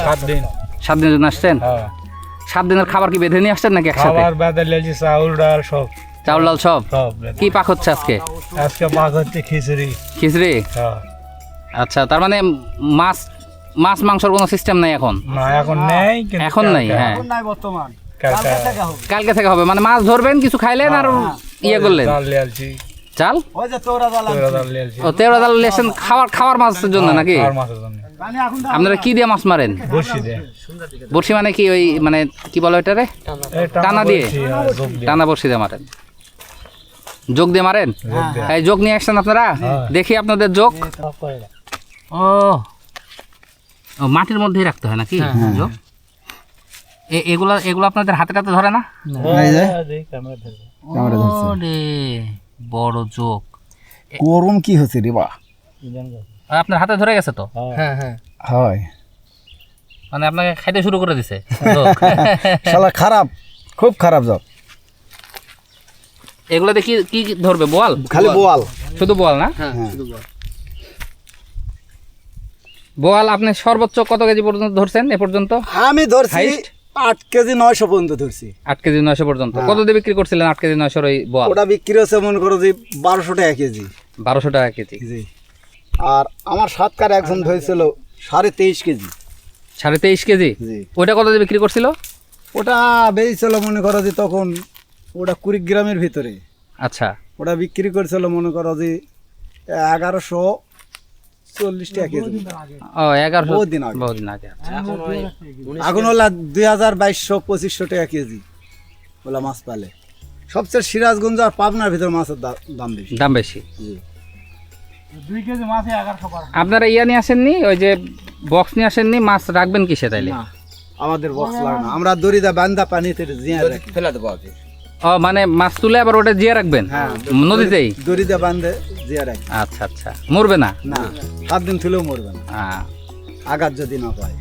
7 দিন। 7 দিনের জন্য আসছেন? হ্যাঁ। 7 দিনের খাবার কি বেঁধে নিয়ে আসছেন নাকি একসাথে? খাবার বেঁধে লেছি, চাউল ডাল সব। চাউল ডাল সব? সব বেঁধে। কি পাক হচ্ছে আজকে? আজকে পাক হচ্ছে খিচুড়ি। খিচুড়ি? হ্যাঁ। আচ্ছা, তার মানে মাছ মাংসের কোনো সিস্টেম নাই এখন? না এখন নেই, কিন্তু এখন নাই। হ্যাঁ, কালকে থেকে হবে। মানে মাছ ধরবেন, কিছু খাইলেন আর ইয়ে করলেন। ডাল লেলছি। চাল? তোরা ডাল লেলছি। ও, তেরো ডাল লেছেন খাওয়ার মাছের জন্য নাকি? খাওয়ার মাছের জন্য। আপনারা কি দিয়ে মাছ মারেন? বড়শি দিয়ে। বড়শি মানে কি, ওই মানে কি বলো এটারে? এই টানা দিয়ে? বড়শি, হ্যাঁ, যোগ দিয়ে। টানা বড়শি দিয়ে মারেন? যোগ দিয়ে মারেন? যোগ দিয়ে। এই যোগ নিয়ে আসছেন আপনারা? হ্যাঁ। দেখি আপনাদের যোগ। ও, মাটির মধ্যেই রাখতে হয় নাকি যোগ? এগুলো আপনাদের হাতে টাতে ধরে না? ও রে, বড় যোগ। গরম কি হচ্ছে রে বা? আপনার হাতে ধরে গেছে তো? হ্যাঁ হ্যাঁ। হয় মানে আপনাকে খাইতে শুরু করে দিছে যোগ। শালা খারাপ, খুব খারাপ জব। এগুলোতে কি কি ধরবে? বোয়াল? খালি বোয়াল। শুধু বোয়াল না? বোয়াল আপনি সর্বোচ্চ কত কেজি পর্যন্ত ধরছেন এ পর্যন্ত? আমি ধরছি Highest? 8 কেজি 900 পর্যন্ত ধরছি। 8 কেজি 900 পর্যন্ত। কত দিয়ে বিক্রি করছিলেন 8 কেজি 900 ওই বোয়াল? ওটা বিক্রি হচ্ছে মনে করো যে 1200 টাকা কেজি। 1200 টাকা কেজি। জি। আর আমার সাতকার একজন ধরেছিল 23.5 কেজি। 23.5 কেজি? জি। ওইটা কত দিয়ে বিক্রি করছিল? ওটা বেরিয়েছিল মনে করো যে তখন ওটা কুড়িগ্রামের ভিতরে। আচ্ছা। ওটা বিক্রি করেছিল মনে করো যে 1140 টাকা কেজি। ও, 1100 বহুদিন আগে। বহুদিন আগে। আচ্ছা। এখন ওলা 2200-2500 টাকা কেজি ওলা মাছ পালে। সবচেয়ে সিরাজগঞ্জ আর পাবনার ভিতর মাছের দাম বেশি। দাম বেশি। জি। 2 কেজি মাছে 1100 টাকা। আপনারা ইয়া নিয়ে আসেননি, ওই যে বক্স নিয়ে আসেননি? মাছ রাখবেন কিসে তাইলে? না, আমাদের বক্স লাগে না, আমরা দড়িদা বান্ধা পানিতে জিয়া রাখি। ও, মানে মাছ তুলে আবার ওটা জিয়ে রাখবেন? হ্যাঁ, নদীতেই? দড়িদা বান্ধে জিয়া রাখি। আচ্ছা আচ্ছা, মরবে না? না, 7 দিন তুলেও মরবে না, হ্যাঁ। আঘাত যদি না পায়।